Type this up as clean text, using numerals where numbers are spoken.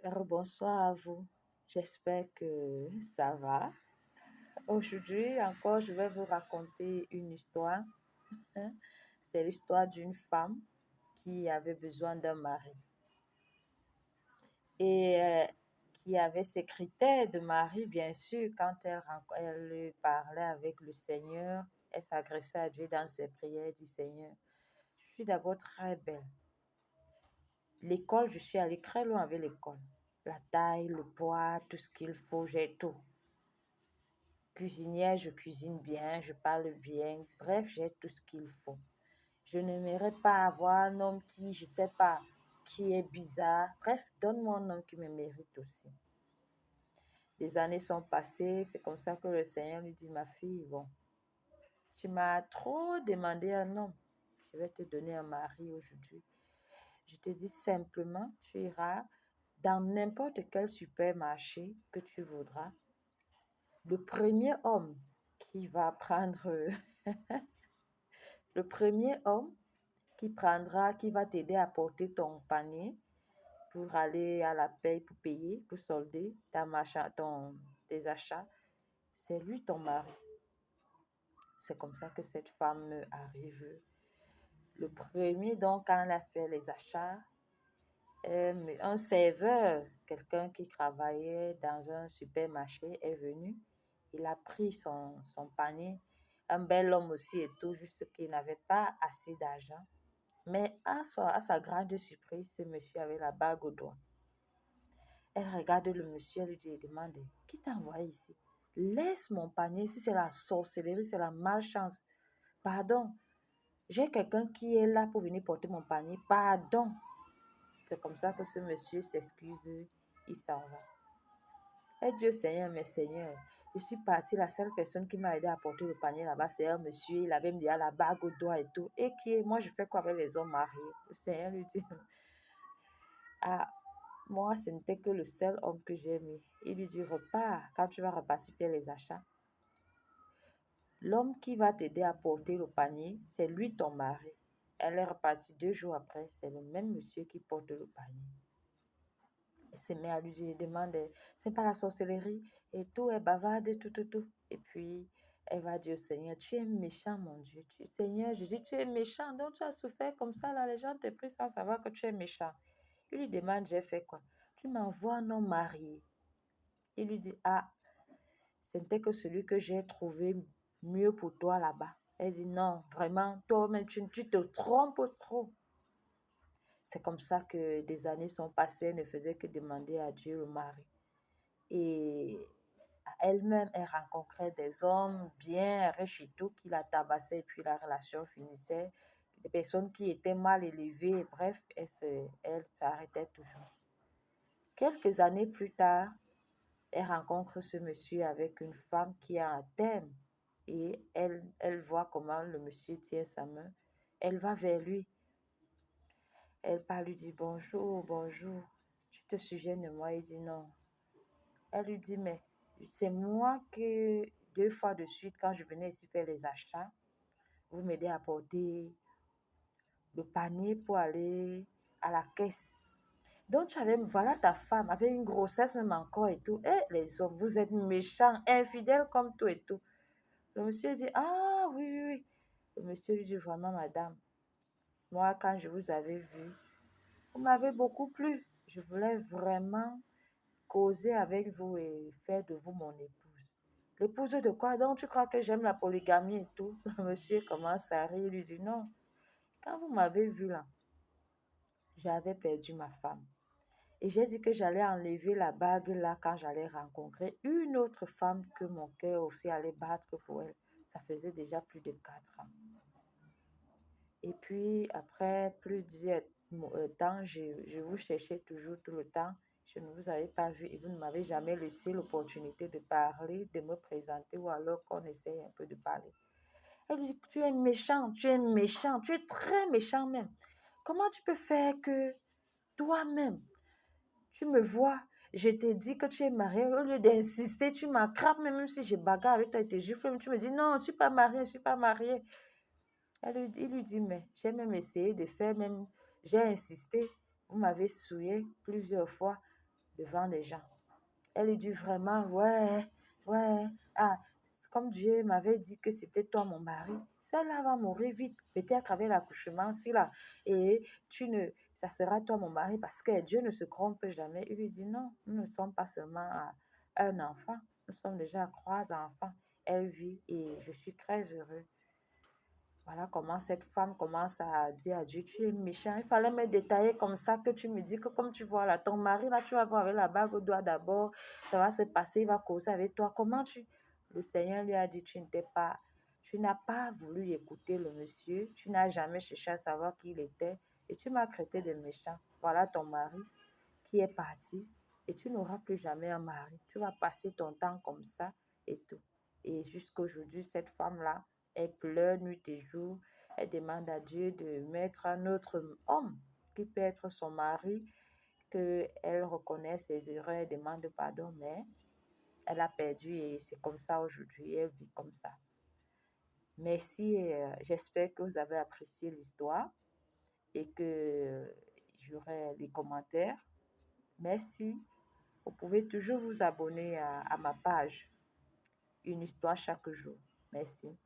Bonsoir à vous. J'espère que ça va. Aujourd'hui encore, je vais vous raconter une histoire, hein. C'est l'histoire d'une femme qui avait besoin d'un mari et qui avait ses critères de mari, bien sûr. Quand elle parlait avec le Seigneur, elle s'adressait à Dieu dans ses prières, elle dit Seigneur, je suis d'abord très belle. L'école, je suis allée très loin avec l'école. La taille, le poids, tout ce qu'il faut, j'ai tout. Cuisinière, je cuisine bien, je parle bien. Bref, j'ai tout ce qu'il faut. Je n'aimerais pas avoir un homme qui, je sais pas, qui est bizarre. Bref, donne-moi un homme qui me mérite aussi. Les années sont passées, c'est comme ça que le Seigneur lui dit, ma fille, bon, tu m'as trop demandé un homme. Je vais te donner un mari aujourd'hui. Je te dis simplement, tu iras dans n'importe quel supermarché que tu voudras. Le premier homme qui va prendre le premier homme qui va t'aider à porter ton panier pour aller à la paye, pour payer, pour solder tes achats, c'est lui ton mari. C'est comme ça que cette femme arrive. Le premier, donc, quand elle a fait les achats, un serveur, quelqu'un qui travaillait dans un supermarché, est venu. Il a pris son panier. Un bel homme aussi et tout, juste qu'il n'avait pas assez d'argent. Mais à sa grande surprise, ce monsieur avait la bague au doigt. Elle regarde le monsieur, elle lui demande, qui t'a envoyé ici? Laisse mon panier, si c'est la sorcellerie, c'est la malchance. Pardon, j'ai quelqu'un qui est là pour venir porter mon panier. Pardon. C'est comme ça que ce monsieur s'excuse, il s'en va. Et Dieu Seigneur, mais Seigneur, je suis partie, la seule personne qui m'a aidé à porter le panier là-bas, c'est un monsieur, il avait mis la bague au doigt et tout. Et moi, je fais quoi avec les hommes mariés? Le Seigneur lui dit, ah, moi, ce n'était que le seul homme que j'ai mis. Il lui dit, repars, quand tu vas repartir faire les achats. L'homme qui va t'aider à porter le panier, c'est lui ton mari. Elle est repartie 2 jours après, c'est le même monsieur qui porte le panier. Elle se met à lui dire, demande, c'est pas la sorcellerie, et tout, elle bavarde, tout. Et puis, elle va dire, Seigneur, tu es méchant, mon Dieu. Seigneur, Jésus, tu es méchant, donc tu as souffert comme ça, là, les gens te prient sans savoir que tu es méchant. Il lui demande, j'ai fait quoi? Tu m'envoies un homme marié. Il lui dit, ah, ce n'était que celui que j'ai trouvé mieux pour toi là-bas. Elle dit, non, vraiment, toi-même, tu te trompes trop. C'est comme ça que des années sont passées, elle ne faisait que demander à Dieu le mari. Et elle-même, elle rencontrait des hommes bien riches et tout, qui la tabassaient et puis la relation finissait. Des personnes qui étaient mal élevées, bref, elle s'arrêtait toujours. Quelques années plus tard, elle rencontre ce monsieur avec une femme qui a un thème et elle voit comment le monsieur tient sa main. Elle va vers lui. Elle part lui dit bonjour, tu te souviens de moi? Il dit non. Elle lui dit, mais c'est moi que 2 fois de suite, quand je venais ici faire les achats, vous m'aidez à porter le panier pour aller à la caisse. Donc, voilà ta femme, avec une grossesse même encore et tout. Et les hommes, vous êtes méchants, infidèles comme tout et tout. Le monsieur dit, ah oui. Le monsieur lui dit, vraiment, madame, moi, quand je vous avais vu, vous m'avez beaucoup plu. Je voulais vraiment causer avec vous et faire de vous mon épouse. L'épouse de quoi? Donc, tu crois que j'aime la polygamie et tout? Le monsieur commence à rire, il lui dit, non, quand vous m'avez vu là, j'avais perdu ma femme. Et j'ai dit que j'allais enlever la bague là quand j'allais rencontrer une autre femme que mon cœur aussi allait battre pour elle. Ça faisait déjà plus de 4 ans. Et puis, après plus de temps, je vous cherchais toujours tout le temps. Je ne vous avais pas vu et vous ne m'avez jamais laissé l'opportunité de parler, de me présenter ou alors qu'on essaye un peu de parler. Elle dit, tu es méchant, tu es très méchant même. Comment tu peux faire que toi-même, tu me vois, je t'ai dit que tu es marié, au lieu d'insister, tu m'attrapes, même si je bagarre avec toi et tes gifles, tu me dis, non, je ne suis pas mariée, je ne suis pas mariée. Il lui dit, mais j'ai même essayé de faire, même, j'ai insisté, vous m'avez souillé plusieurs fois. devant les gens. Elle lui dit vraiment, ouais, ouais, ah, comme Dieu m'avait dit que c'était toi mon mari, celle-là va mourir vite, peut-être avec l'accouchement, si là, et ça sera toi mon mari parce que Dieu ne se trompe jamais. Il lui dit, non, nous ne sommes pas seulement à un enfant, nous sommes déjà à 3 enfants. Elle vit et je suis très heureux. Voilà comment cette femme commence à dire à Dieu, tu es méchant. Il fallait me détailler comme ça que tu me dis que comme tu vois là, ton mari là, tu vas voir avec la bague au doigt d'abord, ça va se passer, il va causer avec toi. Comment tu... Le Seigneur lui a dit, tu n'as pas voulu écouter le monsieur, tu n'as jamais cherché à savoir qui il était et tu m'as traité de méchant. Voilà ton mari qui est parti et tu n'auras plus jamais un mari. Tu vas passer ton temps comme ça et tout. Et jusqu'à aujourd'hui, cette femme-là, elle pleure nuit et jour. Elle demande à Dieu de mettre un autre homme qui peut être son mari, qu'elle reconnaît ses erreurs, elle demande pardon, mais elle a perdu et c'est comme ça aujourd'hui, elle vit comme ça. Merci et j'espère que vous avez apprécié l'histoire et que j'aurai les commentaires. Merci. Vous pouvez toujours vous abonner à ma page Une histoire chaque jour. Merci.